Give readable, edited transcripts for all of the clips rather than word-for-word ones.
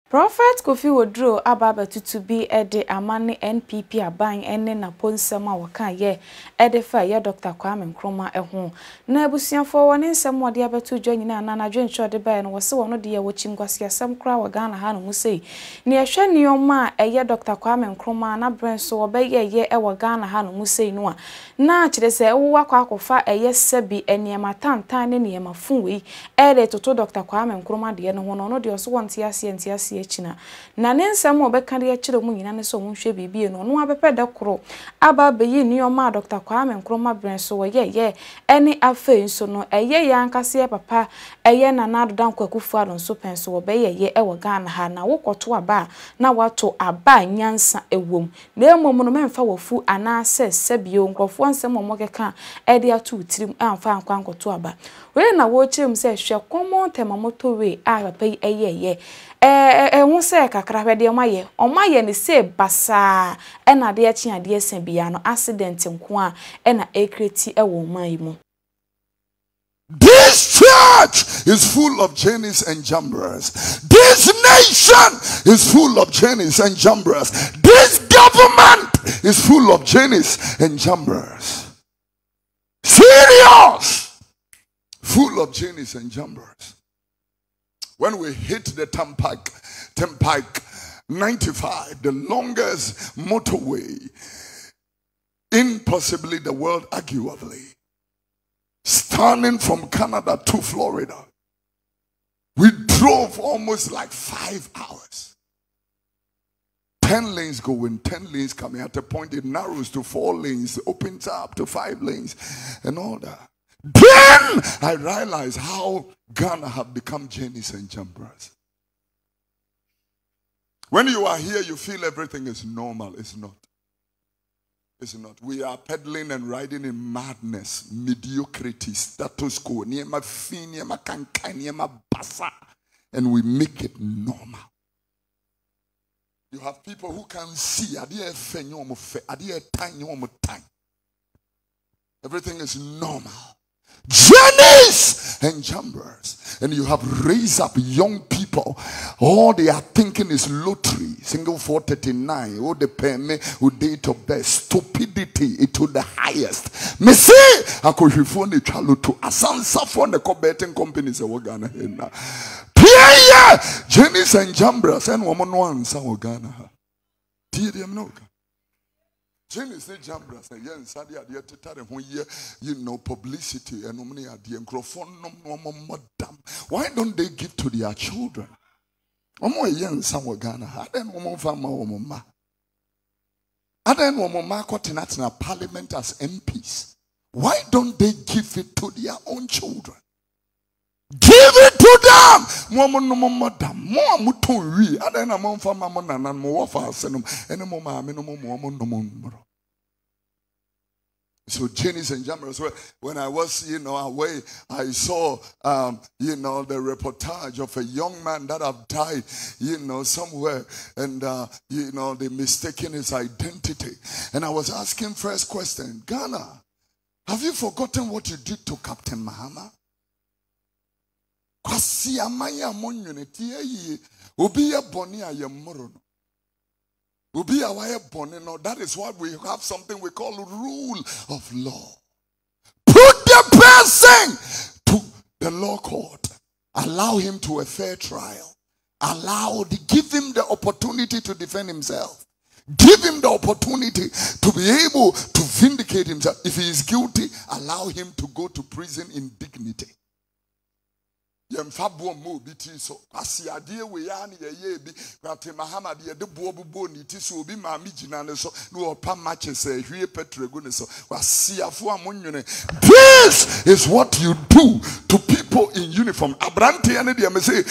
Prophet Kofi Wodro ababa tutu bi ede amane NPP aban ene na ponsem a waka ye ede fa ye Dr. KMTV eho na abusiafo woni nsem wode abeto dwa nyina na adwene chode ba no wose wono de ye wochi Nnkwasiasem kra wa Ghana ha no musei ne ehwe nioma eye Dr. KMTV na brenso obeye ye e wa Ghana ha no musei no a na kire se ewo akwakofa eye sebi eniema tantan ne niema funwe ede toto Dr. KMTV de no hono no de oso wonte ase echina na nensem obeka de akire mu nyina ne so monhwe bibie no no abepeda koro aba beyi nioma Dr. KMTV brenso wo ye ene afa nso no eye yankase papa eye na nadodan kwakufu ado nso penso wo beye ye ewo Ghana ha na wokoto aba na wato aba nyansa ewom na emom no memfa wofu ana sebio nkrofo nsem momokeka ede atu tirim amfa ankwankoto aba we na wo chirem se hwe common tema motorway a papa eye hu se kakra hwede omaye ne se basa ena de achi ade esen bia no accident nko a ena ekreti ewo man mu. This church is full of Jennies and Jambras. This nation is full of Jennies and Jambras. This government is full of Jennies and Jambras. Serious! Full of Jennies and Jambras. When we hit the Turnpike 95, the longest motorway in possibly the world, arguably, starting from Canada to Florida, we drove almost like 5 hours. 10 lanes going, 10 lanes coming. At a point it narrows to 4 lanes, opens up to 5 lanes and all that. Then I realized how Ghana have become Jennies and Jambras. When you are here, you feel everything is normal. It's not. It's not. We are peddling and riding in madness, mediocrity, status quo, and we make it normal. You have people who can see. Everything is normal. Jennies and Jambras. And you have raised up young people. All they are thinking is lottery. Single 439. Oh, the permit, oh, date of birth. Stupidity to the highest. Me say, I could refund the child to Asansa for the betting companies. Jennies and Jambras and woman one Ghana. Dear them no. Jennies and Jambras and yen sadia dear titare you know publicity and omni adi microphone no madam. Why don't they give to their children? Omo yen sawo Ghana ha den omo fama omo ma. Aden omo ma kotinat na parliament as MPs. Why don't they give it to their own children? Give it to them. Mo no madam. Mo muton wi. Aden na mo fama mo nanan mo wafa senum. Ene mo ma me no mo. So Jennies and Jambras, when I was, away, I saw, the reportage of a young man that have died, somewhere, and, they mistaken his identity. And I was asking first question, Ghana, have you forgotten what you did to Captain Mahama? Kwasi amaya monunity obiya boni ayemoro. That is what we have, something we call rule of law. Put the person to the law court. Allow him to a fair trial. Give him the opportunity to defend himself. Give him the opportunity to be able to vindicate himself. If he is guilty, allow him to go to prison in dignity. Yemfabo mo biti so asiade we ya ne ye bi kwate Muhammad ye de bobo ni ti so obi ma mi gina ne so no opa matches hwie petrego ne so wasiafo amonnwene. This is what you do to people in uniform. Abrante ane de me say,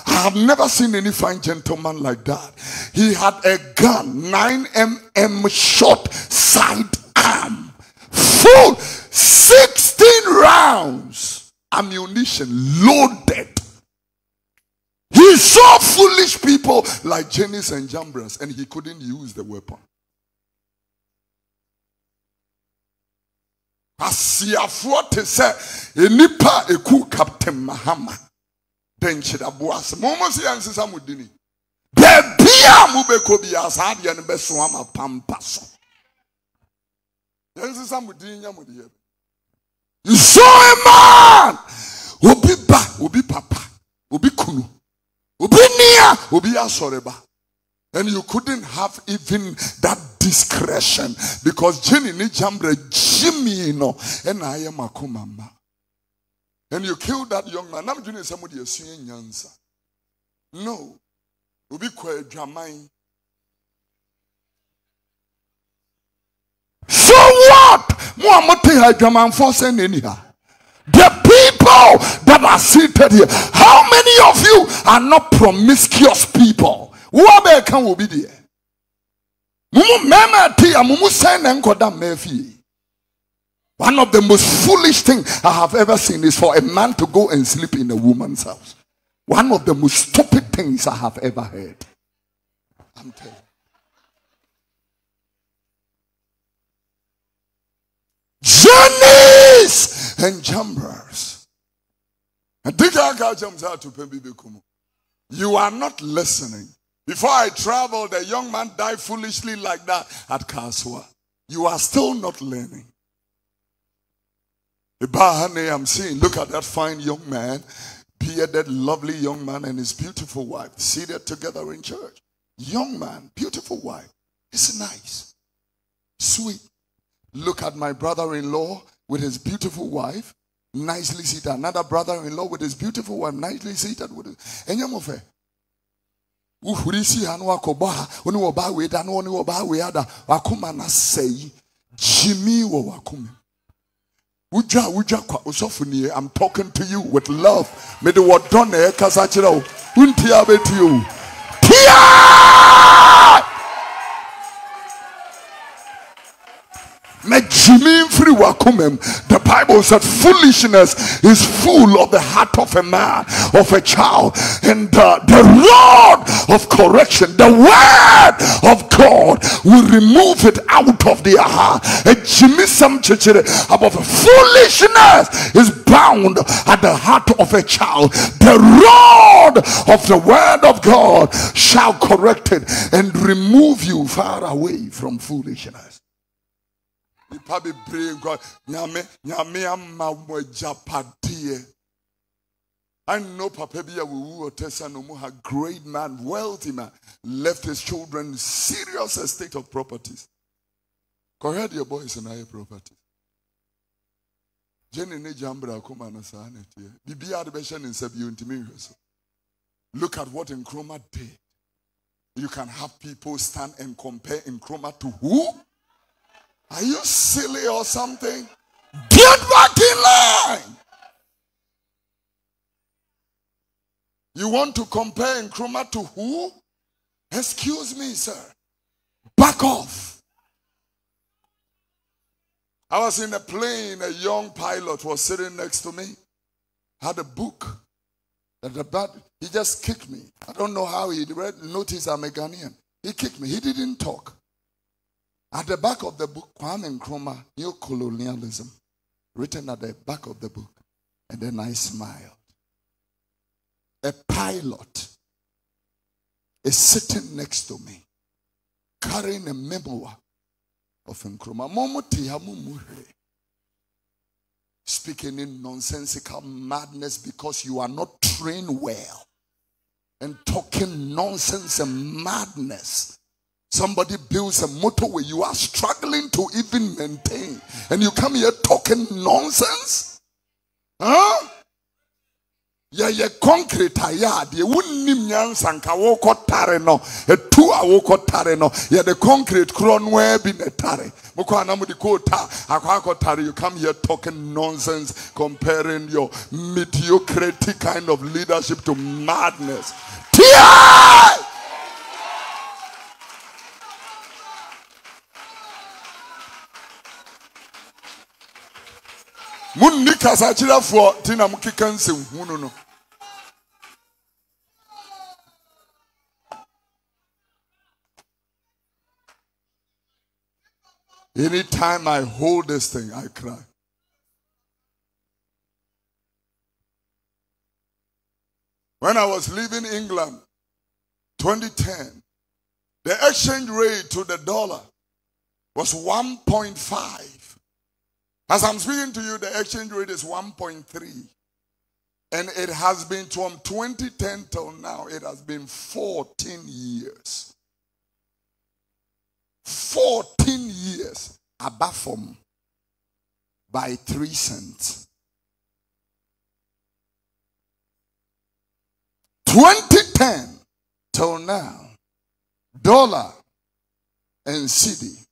I have never seen any fine gentleman like that. He had a gun, 9mm short sidearm, full 16 rounds. Ammunition loaded. He saw foolish people like Jennies and Jambras and he couldn't use the weapon. Asiafo te se enipa eku Captain Mahama. Then Chidabuas. Momo si ansisa mudini. Bebia mubeko bi asade ne beso ama pampa so. Yensi samudi nya mudi. So a man obi ba, obi papa, obi kunu, obi nia, obi asoreba. And you couldn't have even that discretion because Jenny ni jambre Jimmy no and I am a kumamba. And you killed that young man. I'm doing somebody saying answer. No. Obi kwe jamai. So what? The people that are seated here, how many of you are not promiscuous people? Who are can will be there? One of the most foolish things I have ever seen is for a man to go and sleep in a woman's house. One of the most stupid things I have ever heard. I'm telling you. Journeys and jumpers. And you are not listening. Before I traveled, a young man died foolishly like that at Kaswa. You are still not learning. I'm seeing, look at that fine young man, bearded, lovely young man and his beautiful wife seated together in church. Young man, beautiful wife. It's nice, sweet. Look at my brother-in-law with his beautiful wife, nicely seated. Another brother-in-law with his beautiful wife, nicely seated with his. And Yamofe. Uhurisi anu akoba, oni woba we da, oni woba we ada. Wakuma na sei, Jimmy wo wakume. Uja kwa usofuni. I'm talking to you with love. Me the word done kasachira o. Untia beti you. Tia! The Bible said foolishness is full of the heart of a man, of a child, and the rod of correction, the word of God will remove it out of their heart. About foolishness is bound at the heart of a child. The rod of the word of God shall correct it and remove you far away from foolishness. I know Papa Bia Wu Tessa Nomuha, great man, wealthy man, left his children serious estate of properties. Correct your boys and I property. Jenny Jambra Kumana Sanet here. The Biarbeshan in Sabu Intimius. Look at what NKRUMAH did. You can have people stand and compare NKRUMAH to who? Are you silly or something? Get back in line. You want to compare NKRUMAH to who? Excuse me, sir. Back off. I was in a plane, a young pilot was sitting next to me. Had a book. He just kicked me. I don't know how he read, notice I'm a Ghanaian. He kicked me. He didn't talk. At the back of the book, NKRUMAH, New Colonialism, written at the back of the book. And then I smiled. A pilot is sitting next to me, carrying a memoir of NKRUMAH. Speaking in nonsensical madness because you are not trained well. And talking nonsense and madness. Somebody builds a motorway you are struggling to even maintain. And you come here talking nonsense? Huh? Yeah, concrete yard. You wouldn't name Sanka woko tare no. A 2 hour woko tare no. Yeah, the concrete crown web in a tare. You come here talking nonsense, comparing your mediocrity kind of leadership to madness. Tia! Munika sachira for tina mukikanse no. Anytime I hold this thing, I cry. When I was leaving England, 2010, the exchange rate to the dollar was 1.5. As I'm speaking to you, the exchange rate is 1.3. And it has been from 2010 till now, it has been 14 years. 14 years above from by 3 cents. 2010 till now, dollar and cedi.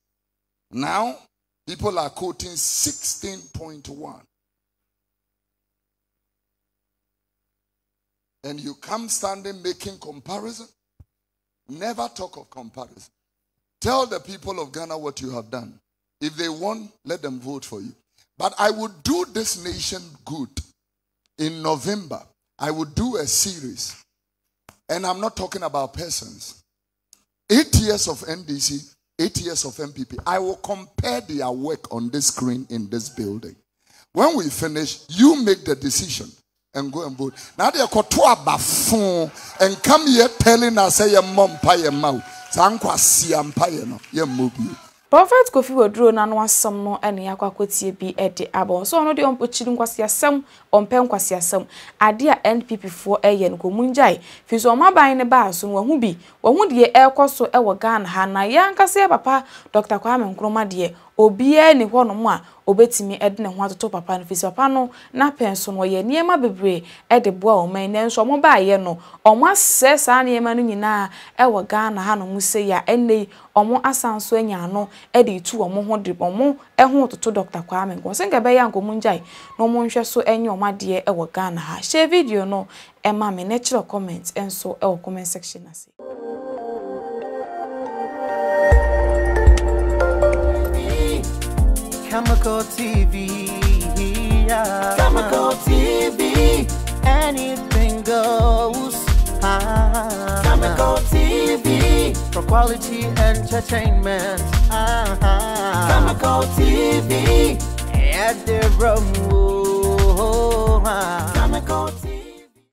Now, people are quoting 16.1. And you come standing making comparison. Never talk of comparison. Tell the people of Ghana what you have done. If they want, let them vote for you. But I would do this nation good. In November, I would do a series. And I'm not talking about persons. 8 years of NDC, 8 years of MPP. I will compare their work on this screen in this building. When we finish, you make the decision and go and vote. Now they are called to a bafon and come here telling us say your mom pay your mouth. Nnkwasiafo no ye mobi. Prophet Kofi Woduro na no asem no ene yakwakotie bi ede abon so no de onpochiri Nnkwasiasem onpe Nnkwasiasem ade a NPP fo eye no komunjai fi so maban ne ba so no hu bi wo de ekoso e wo Ghana ha na yankase papa Dr. KMTV de obie ni ho no mo a obetimi ede ne ho atoto papa no fi papa no na penso no ye niema bebre ede boa o man nenso mo ba ye no omo asese sa niema no nyina e wo Ghana ha no musei a ene omo asanso anya no ede tu omo ho de omo e ho toto Dr. KMTV senga be ya nkomunjai no mo nhwe so enye omade e wo Ghana ha share video no e ma me natural comments enso e wo comment section ase. Khemical TV, yeah. Khemical TV, anything goes. Khemical TV, for quality entertainment. Khemical TV, at the room. Khemical TV.